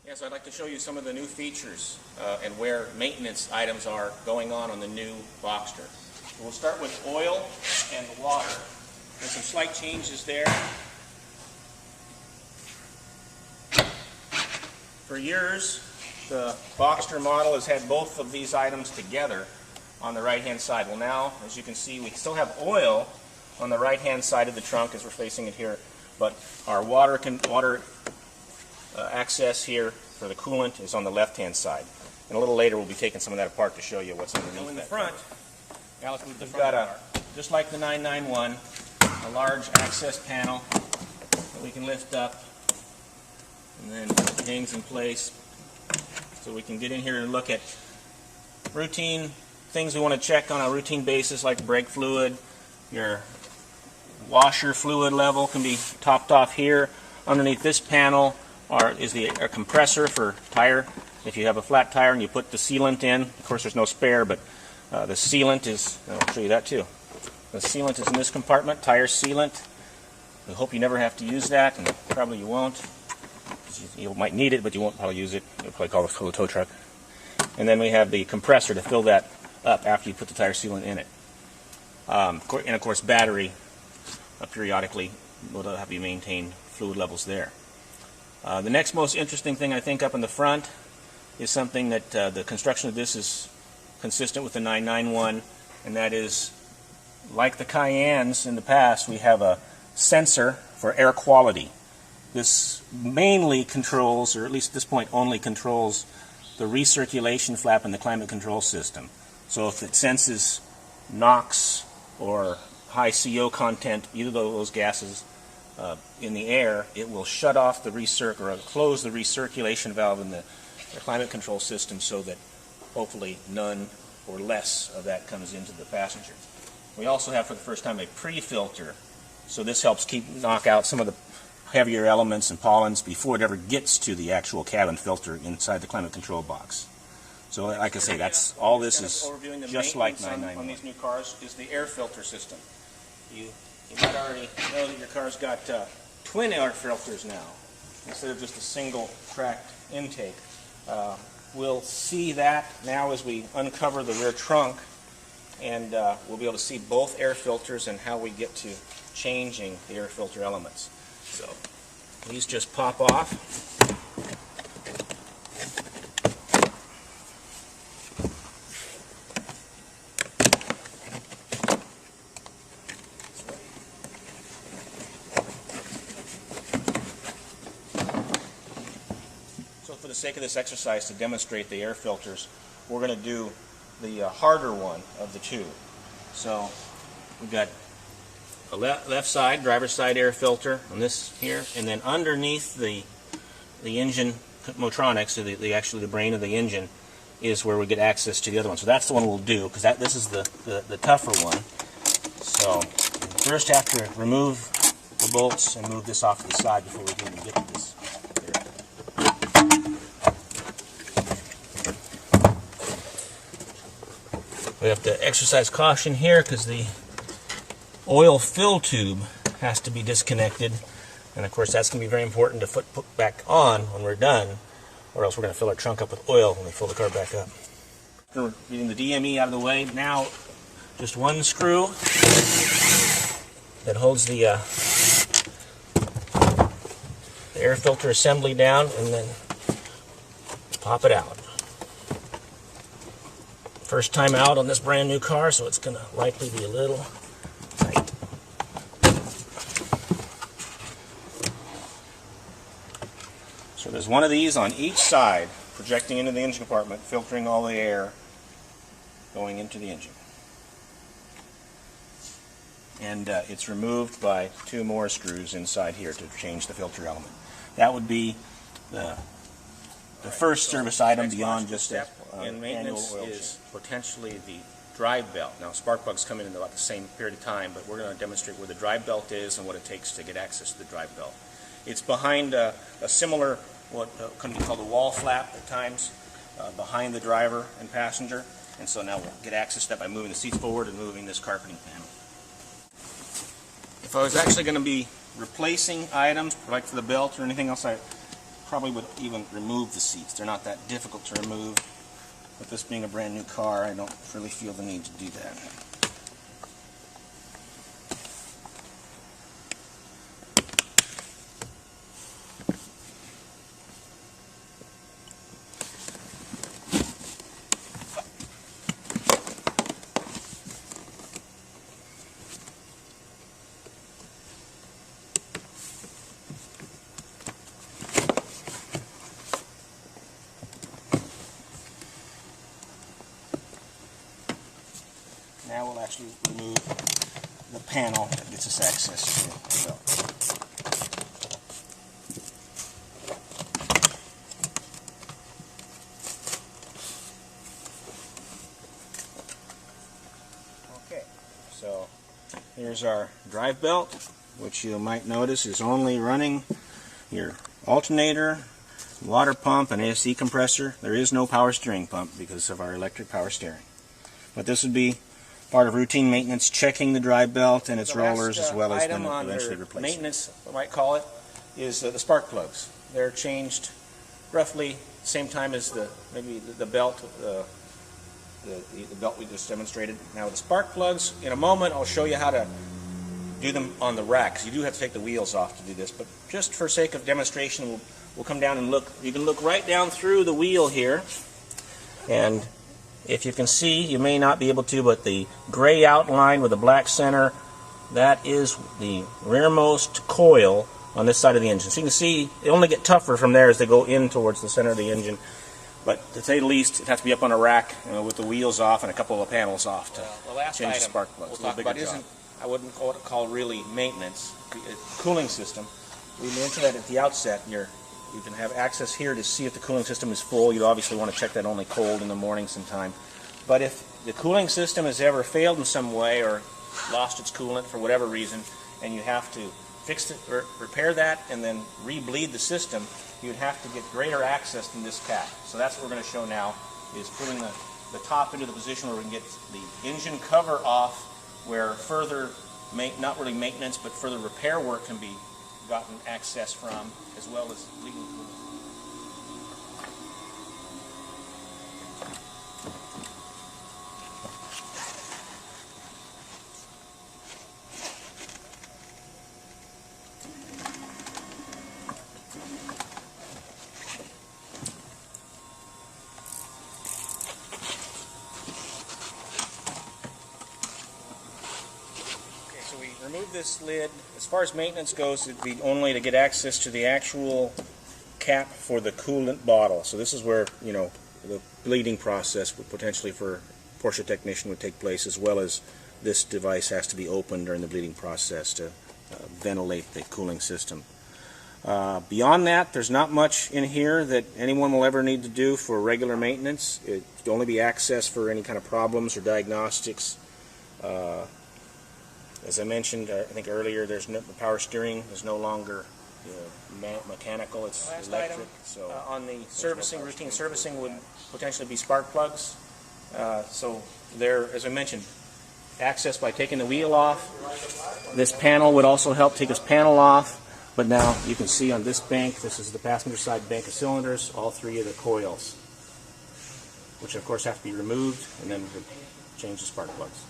Yeah, so I'd like to show you some of the new features and where maintenance items are going on the new Boxster. We'll start with oil and water. There's some slight changes there. For years, the Boxster model has had both of these items together on the right-hand side. Well, now, as you can see, we still have oil on the right-hand side of the trunk as we're facing it here, but our water access here for the coolant is on the left-hand side. And a little later we'll be taking some of that apart to show you what's underneath. Now in the front, we've got just like the 991, a large access panel that we can lift up and then it hangs in place. So we can get in here and look at routine things we want to check on a routine basis, like brake fluid. Your washer fluid level can be topped off here. Underneath this panel is the air compressor for tire. If you have a flat tire and you put the sealant in, of course there's no spare, but the sealant is, I'll show you that too. The sealant is in this compartment, tire sealant. We hope you never have to use that, and probably you won't. You might need it, but you won't probably use it. You'll probably call the tow truck. And then we have the compressor to fill that up after you put the tire sealant in it. And of course battery periodically will have to be maintained, fluid levels there. The next most interesting thing I think up in the front is something that the construction of this is consistent with the 991, and that is, like the Cayennes in the past, we have a sensor for air quality. This mainly controls, or at least at this point only controls, the recirculation flap in the climate control system. So if it senses NOx or high CO content, either of those gases in the air, it will shut off the close the recirculation valve in the climate control system so that hopefully none or less of that comes into the passenger. We also have for the first time a pre-filter, so this helps knock out some of the heavier elements and pollens before it ever gets to the actual cabin filter inside the climate control box. So like I say, that's all this is just like 991. On these new cars is the air filter system. You might already know that your car's got twin air filters now instead of just a single tracked intake. We'll see that now as we uncover the rear trunk, and we'll be able to see both air filters and how we get to changing the air filter elements. So these just pop off. So for the sake of this exercise, to demonstrate the air filters, we're going to do the harder one of the two. So we've got a left side, driver's side air filter on this here, and then underneath the engine motronics, so actually the brain of the engine, is where we get access to the other one. So that's the one we'll do, because this is the tougher one. So first have to remove the bolts and move this off to the side before we can even get to this. We have to exercise caution here because the oil fill tube has to be disconnected, and of course that's going to be very important to put back on when we're done, or else we're going to fill our trunk up with oil when we fill the car back up. We're getting the DME out of the way. Now just one screw that holds the air filter assembly down, and then pop it out. First time out on this brand new car, so it's going to likely be a little tight. So there's one of these on each side projecting into the engine compartment, filtering all the air going into the engine. And it's removed by two more screws inside here to change the filter element. That would be the first service item beyond just a and maintenance is potentially the drive belt. Now spark plugs come in about the same period of time, but we're going to demonstrate where the drive belt is and what it takes to get access to the drive belt. It's behind a similar, what can be called a wall flap at times, behind the driver and passenger, and so now we'll get access to that by moving the seats forward and moving this carpeting panel. If I was actually going to be replacing items, like for the belt or anything else, I probably would even remove the seats. They're not that difficult to remove. With this being a brand new car, I don't really feel the need to do that. Now we'll actually remove the panel that gets us access to the belt. Okay, so here's our drive belt, which you might notice is only running your alternator, water pump, and AC compressor. There is no power steering pump because of our electric power steering. But this would be part of routine maintenance, checking the drive belt and its rollers, as well as then eventually replacing. Maintenance, we might call it, is the spark plugs. They're changed roughly same time as maybe the belt, the belt we just demonstrated. Now the spark plugs, in a moment I'll show you how to do them on the rack, because you do have to take the wheels off to do this. But just for sake of demonstration, we'll come down and look. You can look right down through the wheel here, and if you can see, you may not be able to, but the gray outline with the black center, that is the rearmost coil on this side of the engine. So you can see they only get tougher from there as they go in towards the center of the engine. But to say the least, it has to be up on a rack with the wheels off and a couple of panels off to change the spark plugs. We'll talk about isn't, I wouldn't call really maintenance, cooling system. We mentioned that at the outset. You can have access here to see if the cooling system is full. You obviously want to check that only cold in the morning sometime. But if the cooling system has ever failed in some way or lost its coolant for whatever reason, and you have to fix it or repair that and then re-bleed the system, you'd have to get greater access than this cap. So that's what we're going to show now, is putting the top into the position where we can get the engine cover off, where further, not really maintenance, but further repair work can be gotten access from, as well as bleeding coolant. Remove this lid. As far as maintenance goes, it'd be only to get access to the actual cap for the coolant bottle. So this is where, the bleeding process would potentially for Porsche technician would take place, as well as this device has to be opened during the bleeding process to ventilate the cooling system. Beyond that, there's not much in here that anyone will ever need to do for regular maintenance. It can only be accessed for any kind of problems or diagnostics. As I mentioned, I think earlier, the power steering is no longer mechanical; it's electric. So on the servicing, routine servicing would potentially be spark plugs. So there, as I mentioned, access by taking the wheel off. This panel would also help take this panel off. But now you can see on this bank, this is the passenger side bank of cylinders, all three of the coils, which of course have to be removed, and then change the spark plugs.